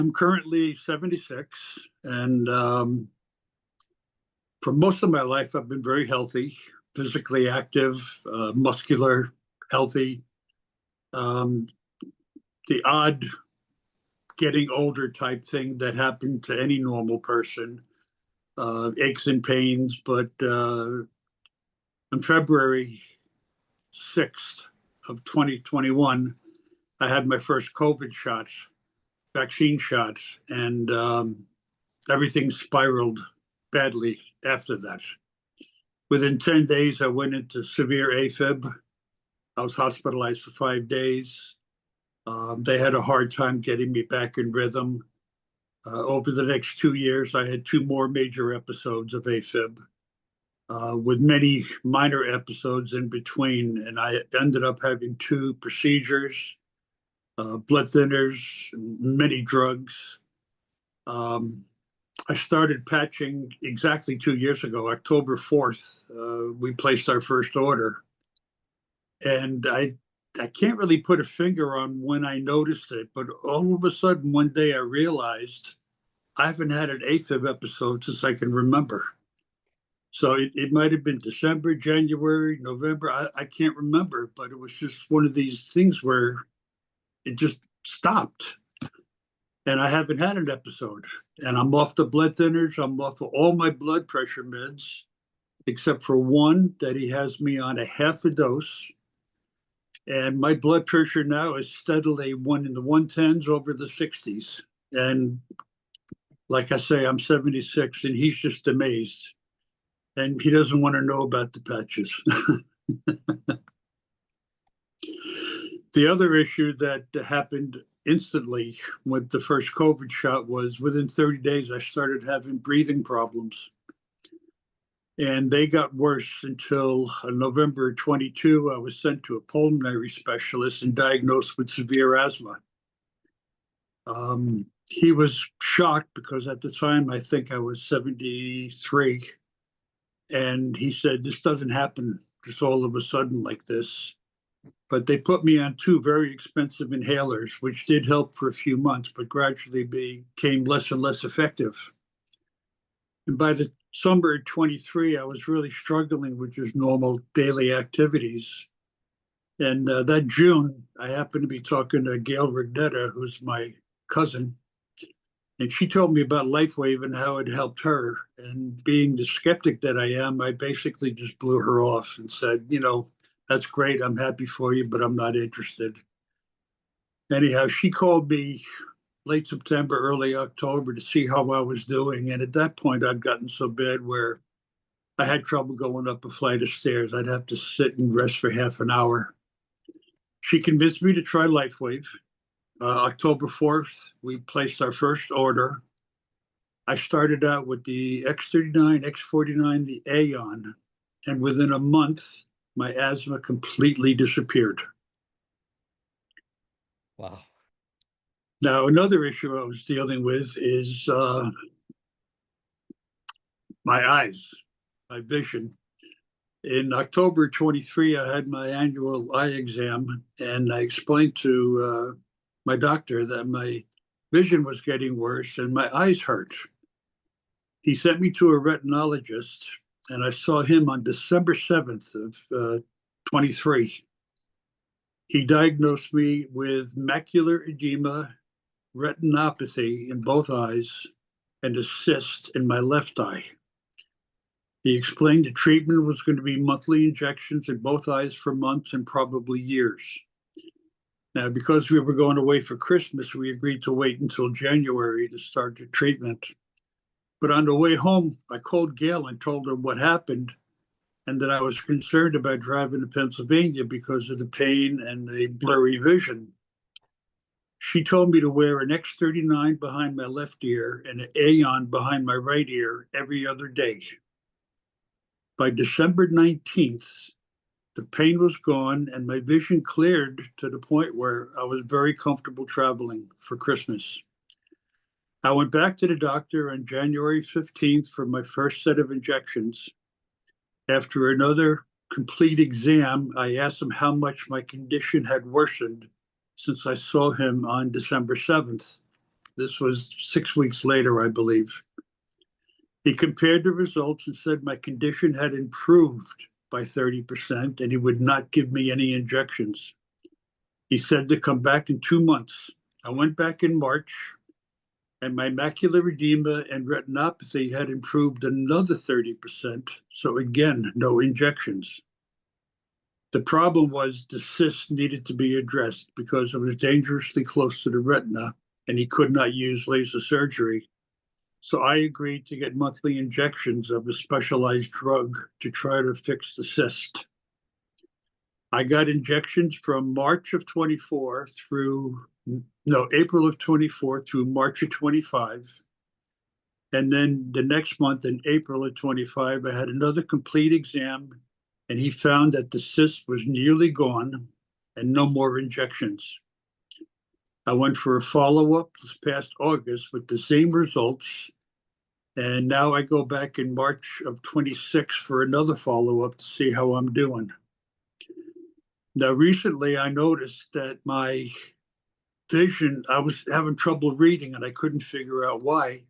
I'm currently 76, and for most of my life, I've been very healthy, physically active, muscular, healthy. Um, the odd getting older type thing that happened to any normal person, aches and pains. But on February 6th of 2021, I had my first COVID shots, vaccine shots, and everything spiraled badly after that. Within 10 days, I went into severe AFib. I was hospitalized for 5 days. They had a hard time getting me back in rhythm. Over the next 2 years, I had 2 more major episodes of AFib, with many minor episodes in between. And I ended up having 2 procedures, blood thinners, many drugs. I started patching exactly 2 years ago, October 4th. We placed our first order. And I can't really put a finger on when I noticed it, but all of a sudden one day I realized I haven't had an AFib episode since I can remember. So it might have been December, January, November. I can't remember, but it was just one of these things where it just stopped. And I haven't had an episode. And I'm off the blood thinners. I'm off of all my blood pressure meds, except for one that he has me on a half a dose. And my blood pressure now is steadily one in the 110s over the 60s. And like I say, I'm 76 and he's just amazed. And he doesn't want to know about the patches. The other issue that happened instantly with the first COVID shot was within 30 days, I started having breathing problems. And they got worse until November 22, I was sent to a pulmonary specialist and diagnosed with severe asthma. He was shocked because at the time, I think I was 73. And he said, this doesn't happen just all of a sudden like this. But they put me on 2 very expensive inhalers, which did help for a few months, but gradually became less and less effective. And by the summer of 23, I was really struggling with just normal daily activities. And that June, I happened to be talking to Gail Rignetta, who's my cousin, and she told me about LifeWave and how it helped her. And being the skeptic that I am, I basically just blew her off and said, that's great, I'm happy for you, but I'm not interested. Anyhow, she called me late September, early October to see how I was doing. And at that point, I'd gotten so bad where I had trouble going up a flight of stairs. I'd have to sit and rest for half an hour. She convinced me to try LifeWave. October 4th, we placed our first order. I started out with the X39, X49, the Aeon, and within a month, my asthma completely disappeared. Wow. Now, another issue I was dealing with is my eyes, my vision. In October 23, I had my annual eye exam, and I explained to my doctor that my vision was getting worse and my eyes hurt. He sent me to a retinologist, and I saw him on December 7th of 23. He diagnosed me with macular edema, retinopathy in both eyes, and a cyst in my left eye. He explained the treatment was going to be monthly injections in both eyes for months and probably years. Now, because we were going away for Christmas, we agreed to wait until January to start the treatment. But on the way home, I called Gail and told her what happened and that I was concerned about driving to Pennsylvania because of the pain and the blurry vision. She told me to wear an X39 behind my left ear and an Aeon behind my right ear every other day. By December 19th, the pain was gone and my vision cleared to the point where I was very comfortable traveling for Christmas. I went back to the doctor on January 15th for my first set of injections. After another complete exam, I asked him how much my condition had worsened since I saw him on December 7th. This was 6 weeks later, I believe. He compared the results and said my condition had improved by 30% and he would not give me any injections. He said to come back in 2 months. I went back in March and my macular edema and retinopathy had improved another 30%. So again, no injections. The problem was the cyst needed to be addressed because it was dangerously close to the retina and he could not use laser surgery. So I agreed to get monthly injections of a specialized drug to try to fix the cyst. I got injections from March of 24 through, no, April of 24 through March of 25. And then the next month in April of 25, I had another complete exam and he found that the cyst was nearly gone and no more injections. I went for a follow-up this past August with the same results. And now I go back in March of 26 for another follow-up to see how I'm doing. Now, recently I noticed that my vision, I was having trouble reading and I couldn't figure out why.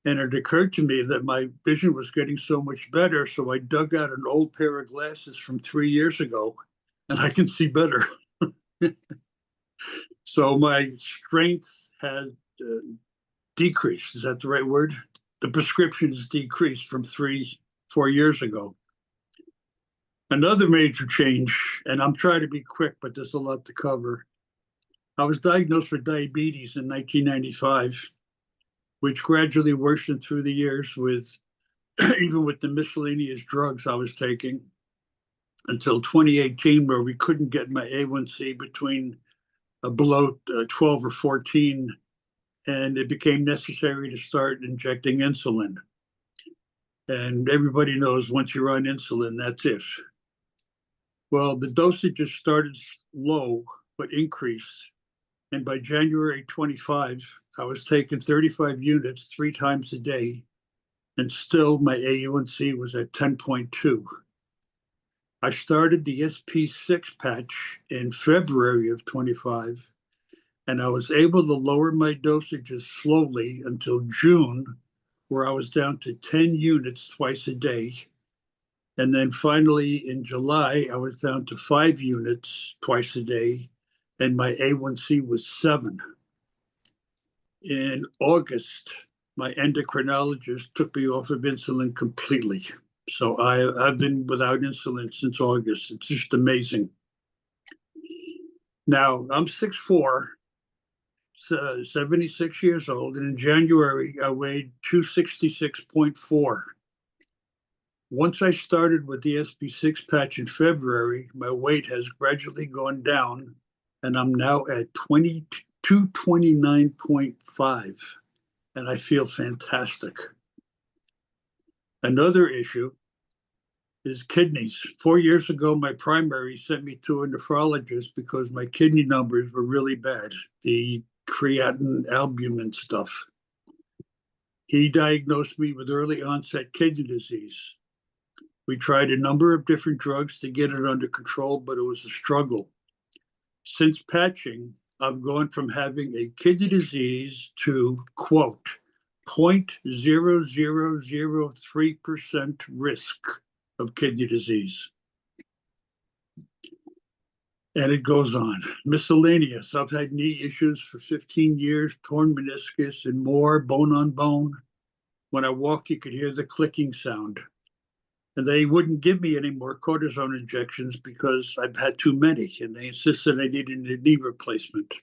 And it occurred to me that my vision was getting so much better. So I dug out an old pair of glasses from 3 years ago and I can see better. So my strength has decreased. Is that the right word? The prescription has decreased from 4 years ago. Another major change, and I'm trying to be quick, but there's a lot to cover. I was diagnosed with diabetes in 1995, which gradually worsened through the years with even with the miscellaneous drugs I was taking until 2018, where we couldn't get my A1C between below 12 or 14, and it became necessary to start injecting insulin. And everybody knows once you're on insulin, that's it. Well, the dosages started low, but increased. And by January 25, I was taking 35 units 3 times a day. And still my A1C was at 10.2. I started the SP6 patch in February of 25. And I was able to lower my dosages slowly until June, where I was down to 10 units twice a day. And then finally in July, I was down to 5 units twice a day, and my A1C was 7. In August, my endocrinologist took me off of insulin completely. So I've been without insulin since August. It's just amazing. Now, I'm 6'4", 76 years old, and in January, I weighed 266.4. Once I started with the SP6 patch in February, my weight has gradually gone down, and I'm now at 229.5, and I feel fantastic. Another issue is kidneys. 4 years ago, my primary sent me to a nephrologist because my kidney numbers were really bad, the creatinine albumin stuff. He diagnosed me with early onset kidney disease. We tried a number of different drugs to get it under control, but it was a struggle. Since patching, I've gone from having a kidney disease to, quote, 0.0003% risk of kidney disease. And it goes on. Miscellaneous. I've had knee issues for 15 years, torn meniscus and more, bone on bone. When I walk, you could hear the clicking sound. And they wouldn't give me any more cortisone injections because I've had too many, and they insisted I needed a knee replacement.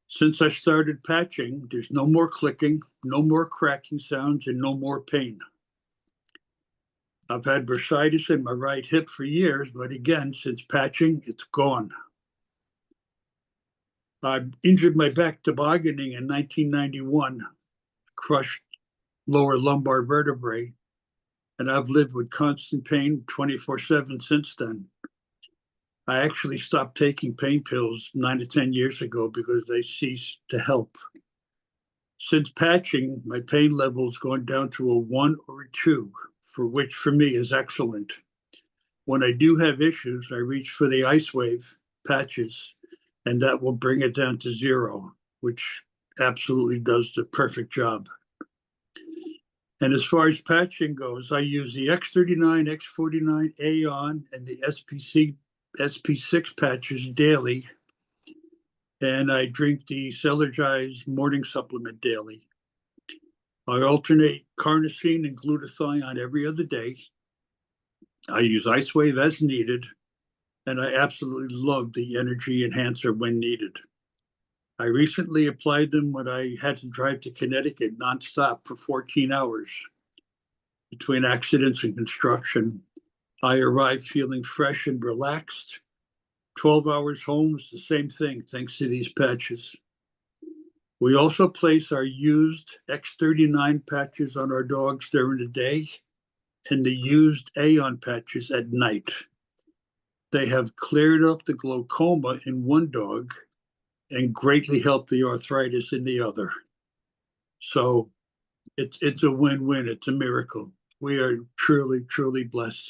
Since I started patching, there's no more clicking, no more cracking sounds, and no more pain. I've had bursitis in my right hip for years, but again, since patching, it's gone. I injured my back tobogganing in 1991, crushed lower lumbar vertebrae, and I've lived with constant pain 24/7 since then. I actually stopped taking pain pills 9 to 10 years ago because they ceased to help. Since patching, my pain level's gone down to a 1 or a 2, which for me is excellent. When I do have issues, I reach for the ice wave patches, and that will bring it down to 0, which absolutely does the perfect job. And as far as patching goes, I use the X39, X49, Aeon, and the SP6 patches daily. And I drink the Celergize morning supplement daily. I alternate carnosine and glutathione every other day. I use IceWave as needed, and I absolutely love the energy enhancer when needed. I recently applied them when I had to drive to Connecticut nonstop for 14 hours. Between accidents and construction, I arrived feeling fresh and relaxed. 12 hours home is the same thing, thanks to these patches. We also place our used X39 patches on our dogs during the day and the used Aeon patches at night. They have cleared up the glaucoma in one dog and greatly helped the arthritis in the other. So it's a win-win. It's a miracle. We are truly, truly blessed.